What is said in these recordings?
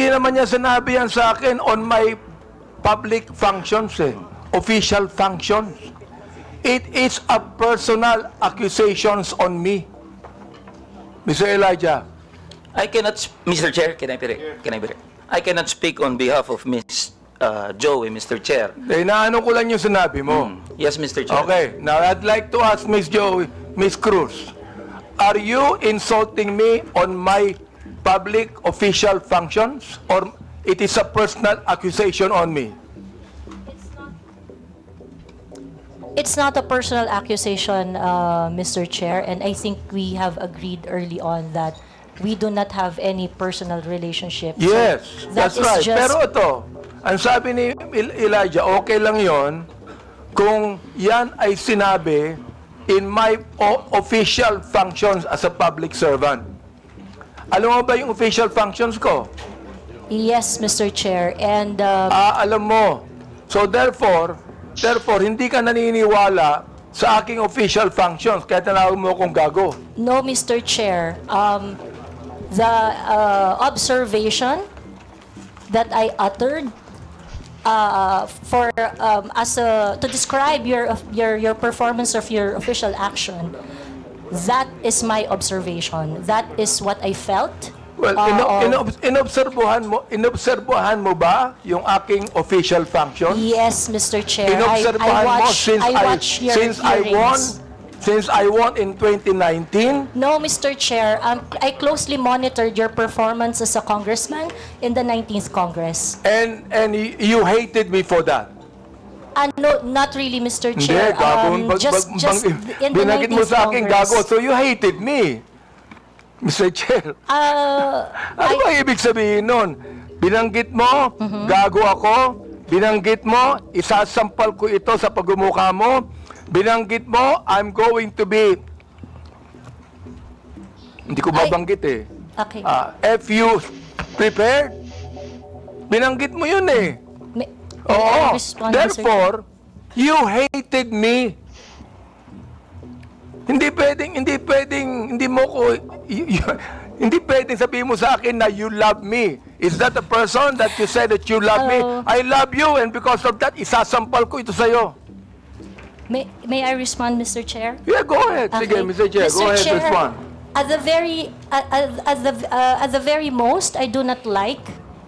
Hindi naman niya sinabi yan sa akin on my public functions, official functions. It is a personal accusations on me. Mr. Elijah. I cannot, Mr. Chair, can I be I cannot speak on behalf of Ms. Joey, Mr. Chair. Inaano ko lang yung sinabi mo. Yes, Mr. Chair. Okay, now I'd like to ask Ms. Joey, Ms. Cruz, are you insulting me on my public official functions, or it is a personal accusation on me? It's not a personal accusation, Mr. Chair, and I think we have agreed early on that we do not have any personal relationship. Yes, So that's is right. just- Pero ito, ang sabi ni Elijah, okay lang yon kung yan ay sinabi in my official functions as a public servant. Alam mo ba yung official functions ko? Yes, Mr. Chair, and Alam mo. So therefore, hindi ka naniniwala sa aking official functions, kaya tinawag mo akong gago. no, Mr. Chair, the observation that I uttered to describe your performance of your official action, that is my observation. That is what I felt. Well, inobserbuhan mo ba yung aking official function? Yes, Mr. Chair. Inobserbuhan mo I watch your hearings. Since I won in 2019? No, Mr. Chair. I closely monitored your performance as a congressman in the 19th Congress. And you hated me for that? No, not really, Mr. Hindi, Chair. gago. Just in the Binagit mo 19th sa akin, Congress. gago. So you hated me, Mr. Chair. Ano ba ibig sabihin nun? Binanggit mo, gago ako. Binanggit mo, isasampal ko ito sa pagmumukha mo. Binanggit mo, I'm going to be... Hindi ko babanggit eh. Okay. If you prepared, binanggit mo yun eh. May Oo. I respond, Mr. Chair? Therefore, you hated me. Hindi pwedeng sabihin mo sa akin na you love me. Is that the person that you said that you love me? I love you, and because of that, isasampal ko ito sa'yo. May I respond, Mr. Chair? Yeah, go ahead. Sige, Mr. Chair, go ahead, respond. At the very most, I do not like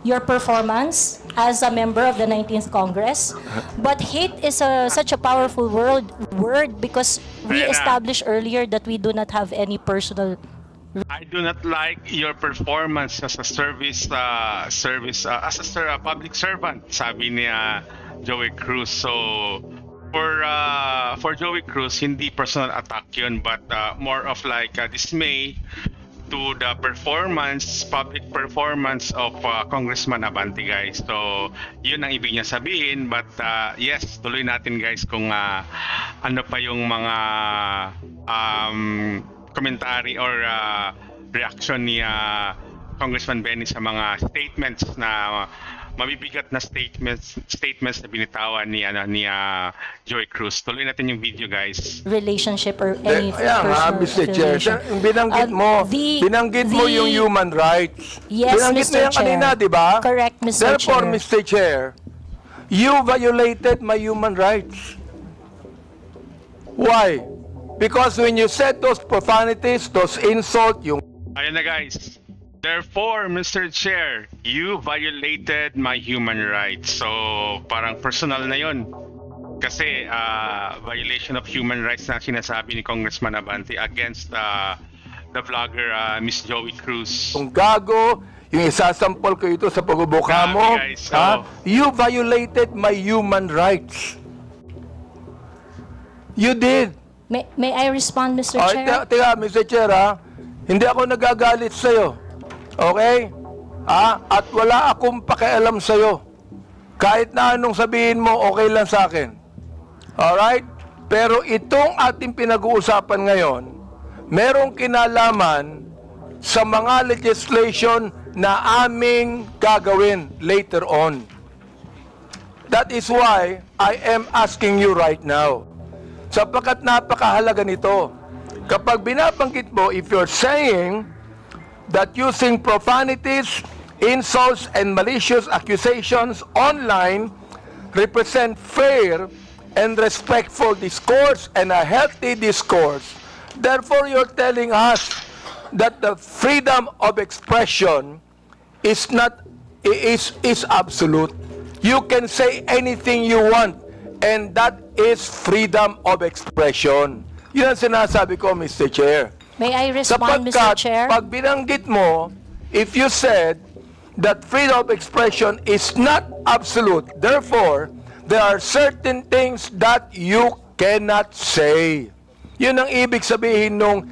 your performance as a member of the 19th Congress. But hate is such a powerful word because we established earlier that we do not have any personal. I do not like your performance as a public servant, sabi ni Joey Cruz. So for Joey Cruz, hindi personal attack yun, but more of like dismay to the public performance of Congressman Abante, guys. So yun ang ibig niya sabihin, but yes, tuloy natin, guys, kung ano pa yung mga commentary or reaction ni Congressman Benny sa mga statements na mabibigat na statements na binitawan ni Joey Cruz. Tuloy natin yung video, guys. Relationship or any personal Mr. Chair, affiliation. binanggit mo yung human rights. Yes, Binanggit mo Mr. yan Chair. kanina, di ba? Correct, Mr. Therefore, Chair. Mr. Chair, you violated my human rights. Why? Because when you said those profanities, those insults, yung... Ayan na, guys. Therefore, Mr. Chair, you violated my human rights. So, parang personal na yun. Kasi violation of human rights na sinasabi ni Congressman Abante against the vlogger Miss Joey Cruz. Yung gago, yung isasampol ko ito sa pagbubuka mo, guys, so... you violated my human rights. You did. May I respond, Mr. Chair? Teka, Mr. Chair, hindi ako nagagalit sa'yo. Okay? At wala akong pakialam sa'yo. Kahit na anong sabihin mo, okay lang sa akin. Alright? Pero itong ating pinag-uusapan ngayon, merong kinalaman sa mga legislation na aming gagawin later on. That is why I am asking you right now. Sapagkat napakahalaga nito. Kapag binabanggit mo, if you're saying that using profanities insults and malicious accusations online represent fair and respectful discourse and a healthy discourse. Therefore, you're telling us that the freedom of expression is absolute. You can say anything you want, and that is freedom of expression. Yun ang sinasabi ko, Mr. Chair. May I respond, Mr. Chair? Pag binanggit mo, if you said that freedom of expression is not absolute, therefore, there are certain things that you cannot say. Yun ang ibig sabihin nung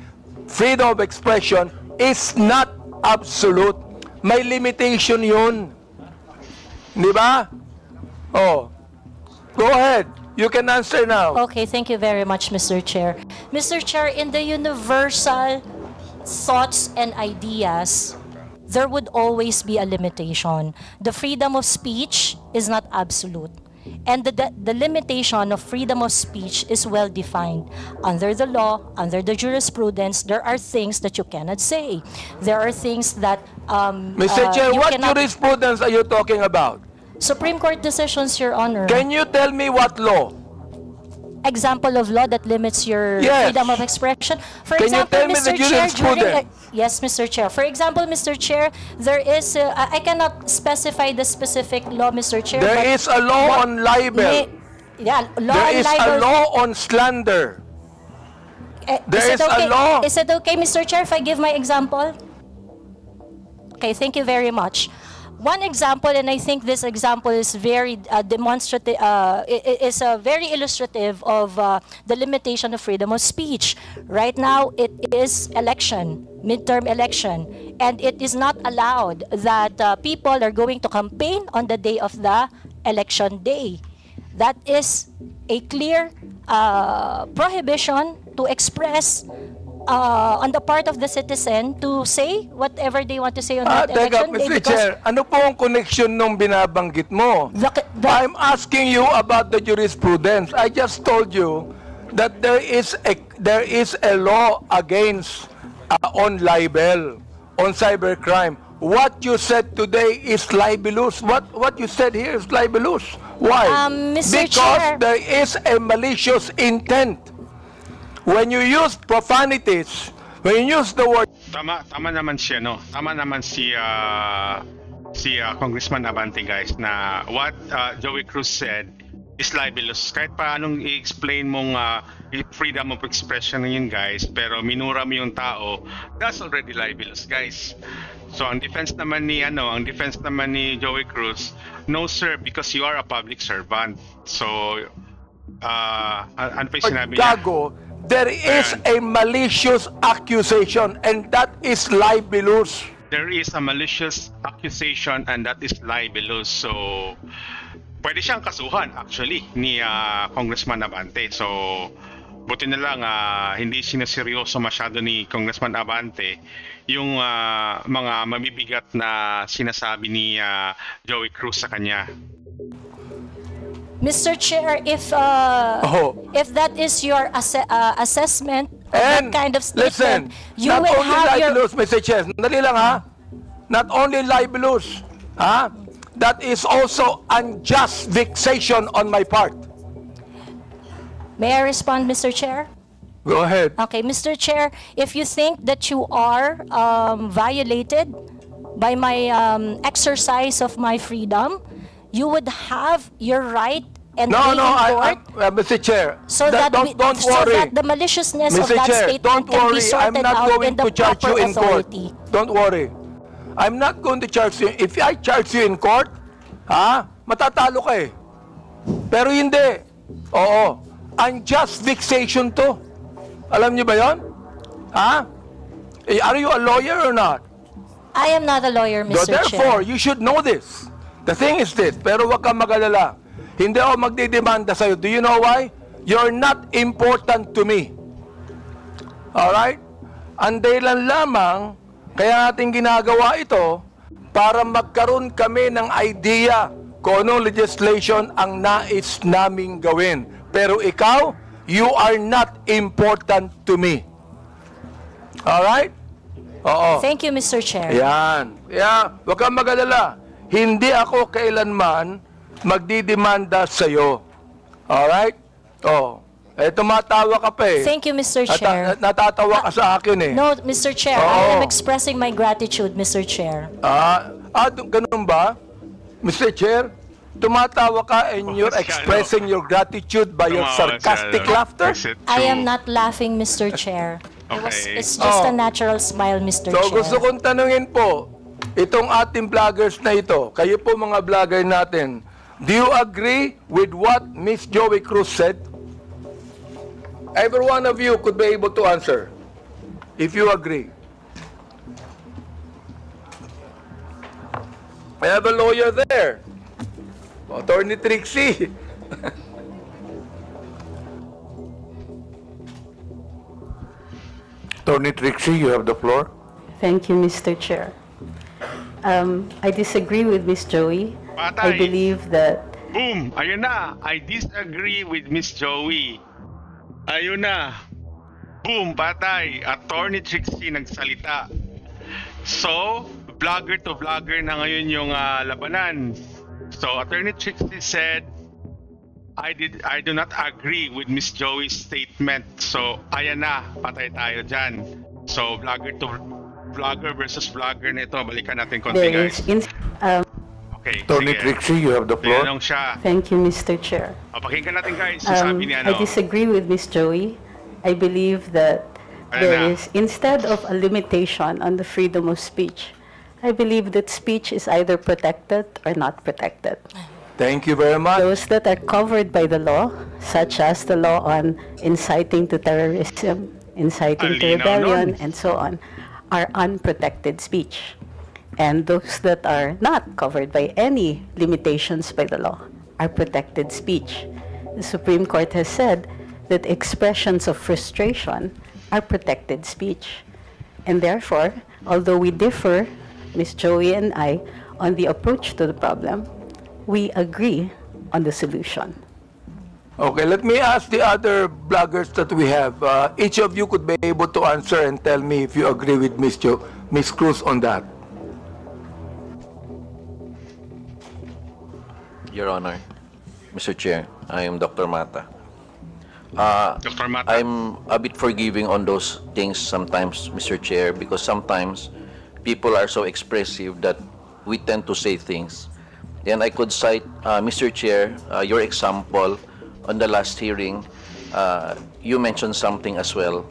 freedom of expression is not absolute. May limitation yun. Di ba? Oh. Go ahead. You can answer now. Okay, thank you very much, Mr. Chair. Mr. Chair, in the universal thoughts and ideas, there would always be a limitation. The freedom of speech is not absolute. And the limitation of freedom of speech is well defined. Under the law, under the jurisprudence, there are things that you cannot say. There are things that Mr. Chair, what cannot... jurisprudence are you talking about? Supreme Court decisions, Your Honor. Can you tell me what law? Example of law that limits your Yes. freedom of expression. For Can you example, tell me Mr. the Chair, jurisprudence? yes, Mr. Chair. For example, Mr. Chair, there is, I cannot specify the specific law, Mr. Chair. There but is a law on libel. Yeah, law There on is libel. a law on slander. There is a law. Is it okay, Mr. Chair, if I give my example? Okay, thank you very much. One example, and I think this example is very demonstrative, is very illustrative of the limitation of freedom of speech. Right now, it is election, midterm election, and it is not allowed that people are going to campaign on the day of the election day. That is a clear prohibition to express on the part of the citizen to say whatever they want to say on that election day. Mr. Chair, ano po ang connection nung binabanggit mo? I'm asking you about the jurisprudence. I just told you that there is a law against on libel, on cybercrime. What you said today is libelous. What you said here is libelous. Why? Mr. Because Chair, there is a malicious intent. When you use profanities, when you use the word... Tama naman siya, no? Tama naman si Congressman Abante, guys, na what Joey Cruz said is libelous. Kahit pa anong i-explain mong freedom of expression yun, guys, pero minura mo yung tao, that's already libelous, guys. So ang defense naman ni Joey Cruz, no sir, because you are a public servant. So ano pa yung sinabi niya? Gago, there is a malicious accusation and that is libelous. There is a malicious accusation and that is libelous. So pwede siyang kasuhan actually ni Congressman Abante. So buti na lang hindi sineseryoso masyado ni Congressman Abante yung mga mabibigat na sinasabi ni Joey Cruz sa kanya. Mr. Chair, if that is your assessment of that kind of statement, you will have your... Not only libelous, Mr. Chair, dali lang ha, not only libelous, ha, that is also unjust vexation on my part. May I respond, Mr. Chair? Go ahead. Okay, Mr. Chair, if you think that you are violated by my exercise of my freedom, you would have your right and be in court. Mr. Chair, So that the maliciousness of that statement can be sorted out in the proper authority. Don't worry. I'm not going to charge you. If I charge you in court, matatalo ka eh. Pero hindi. Oo. Unjust vexation to. Alam niyo ba yon? Are you a lawyer or not? I am not a lawyer, Mr. Chair. Therefore, you should know this. The thing is this, pero wag kang mag-alala. Hindi ako magdidemanda sa'yo. Do you know why? You're not important to me. Alright? Ang dahilan lamang, kaya natin ginagawa ito, para magkaroon kami ng idea kung anong legislation ang nais naming gawin. Pero ikaw, you are not important to me. Alright? Oo. Thank you, Mr. Chair. Yan. Yeah, wag kang mag-alala. Hindi ako kailanman magdidemanda sa'yo. Alright? Oh. Tumatawa ka pa eh. Thank you, Mr. Chair. Natatawa ka sa akin eh. No, Mr. Chair, I Oo. am expressing my gratitude, Mr. Chair. Ganun ba? Mr. Chair, tumatawa ka and you're expressing your gratitude by your sarcastic laughter? I am not laughing, Mr. Chair. Okay. It's just a natural smile, Mr. So Chair. gusto kong tanungin po, itong ating vloggers na ito, kayo po mga vlogger natin, do you agree with what Miss Joey Cruz said? Every one of you could be able to answer, if you agree. I have a lawyer there, Attorney Trixie. Attorney Trixie, you have the floor. Thank you, Mr. Chair. I disagree with Ms. Joey. I Patay. believe that Boom! Ayun na! I disagree with Miss Joey. Ayun na! Boom! Patay! Attorney Trixie nagsalita. So, vlogger to vlogger na ngayon yung labanan. So, Attorney Trixie said, I do not agree with Miss Joey's statement. So, ayan na, patay tayo dyan. So, vlogger versus vlogger nito. Balikan natin konti, there guys. is Okay, Attorney sige. Trixie, you have the floor. Tinanong siya. Thank you, Mr. Chair. Pakinggan natin, guys, yung sabi ni I disagree with Ms. Joey. I believe that there is, instead of a limitation on the freedom of speech, I believe that speech is either protected or not protected. Thank you very much. Those that are covered by the law, such as the law on inciting to terrorism, inciting to Alinaw rebellion, nun. and so on, are unprotected speech. And those that are not covered by any limitations by the law are protected speech. The Supreme Court has said that expressions of frustration are protected speech. And therefore, although we differ, Ms. Joey and I, on the approach to the problem, we agree on the solution. Okay, let me ask the other bloggers that we have. Each of you could be able to answer and tell me if you agree with Ms. Cruz on that. Your Honor, Mr. Chair, I am Dr. Mata. Dr. Mata. I'm a bit forgiving on those things sometimes, Mr. Chair, because sometimes people are so expressive that we tend to say things. And I could cite, Mr. Chair, your example on the last hearing. You mentioned something as well.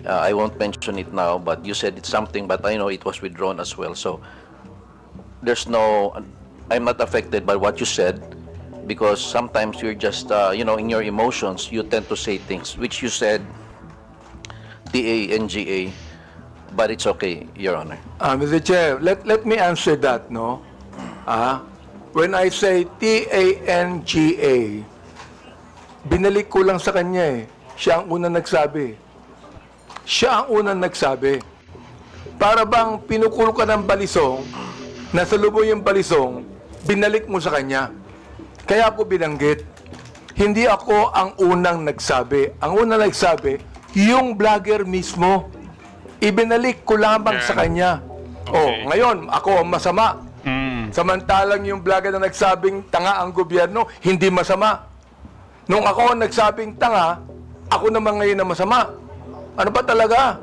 I won't mention it now, but you said it's something, but I know it was withdrawn as well. So there's no, I'm not affected by what you said, because sometimes you're just, in your emotions, you tend to say things, which you said, TANGA, but it's okay, Your Honor. Mr. Chair, let me answer that, no? When I say TANGA, binalik ko lang sa kanya eh. Siya ang unang nagsabi. Siya ang unang nagsabi. Para bang pinukul ka ng balisong, nasa lubong yung balisong, binalik mo sa kanya. Kaya ako binanggit. Hindi ako ang unang nagsabi. Ang unang nagsabi, yung vlogger mismo. Ibinalik ko lamang sa kanya. Okay. Oh, ngayon, ako ang masama. Samantalang yung vlogger na nagsabing tanga ang gobyerno, hindi masama. Nung ako ang nagsabing tanga, ako naman ngayon na masama. Ano ba talaga,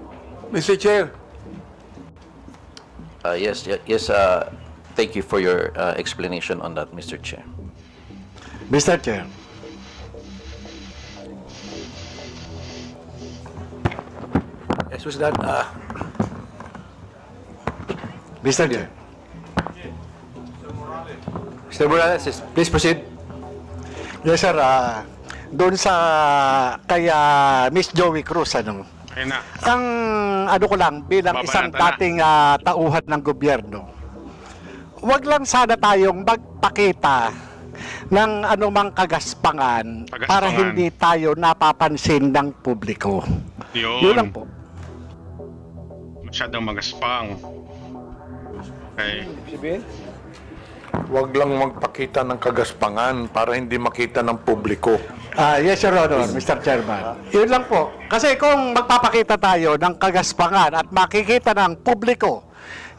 Mr. Chair? Yes, thank you for your explanation on that, Mr. Chair. Mr. Chair. Yes, was that, Mr. Chair. Mr. Morales, please proceed. Yes, sir. Doon sa kay Miss Joey Cruz, ano? Ayun na. Ang ano ko lang bilang Babanatan isang na. dating tauhan ng gobyerno. Wag lang sana tayong magpakita ng anumang kagaspangan para hindi tayo napapansin ng publiko. Yun lang po. Masyadong magaspang. Okay. Huwag lang magpakita ng kagaspangan para hindi makita ng publiko. Yes, Your Honor, Mr. Chairman. Yun lang po. Kasi kung magpapakita tayo ng kagaspangan at makikita ng publiko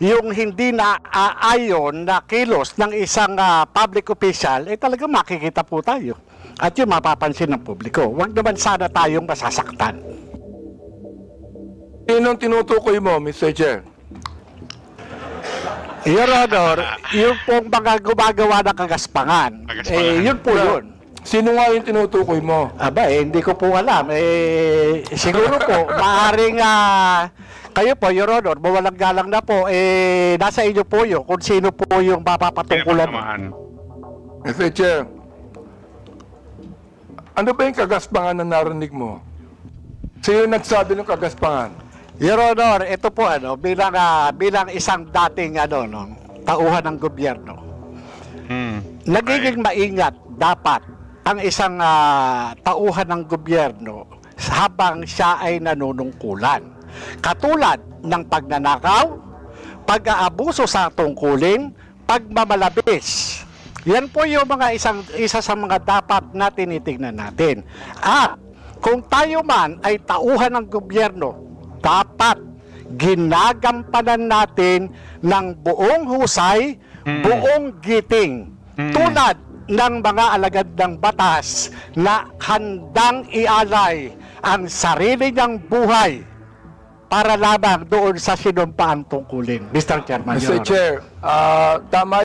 yung hindi na ayon na kilos ng isang public official, talaga makikita po tayo. At yun mapapansin ng publiko. Huwag naman sana tayong masasaktan. Sinong tinutukoy mo, Mr. Chair? Your Honor, yung pong mga gumagawa ng kagaspangan, yun po yun. Sino nga yung tinutukoy mo? Aba, hindi ko po alam. Siguro po, maaaring kayo po, Your Honor, mawalang galang na po, nasa inyo po yun kung sino po yung mapapatungkulan. Mr. Chair, ano ba yung kagaspangan na narinig mo? Sino nagsabi ng kagaspangan? Your Honor, ito po bilang isang dating tauhan ng gobyerno. Nagiging maingat dapat ang isang tauhan ng gobyerno habang siya ay nanunungkulan. Katulad ng pagnanakaw, pag-aabuso sa tungkulin, pagmamalabis. Yan po yung isa sa mga dapat na tinitingnan natin. At kung tayo man ay tauhan ng gobyerno, dapat ginagampanan natin ng buong husay, buong giting. Tulad ng mga alagad ng batas na handang ialay ang sarili niyang buhay para lamang doon sa sinumpaang tungkulin. Mr. Chairman, Mr. Chair, tama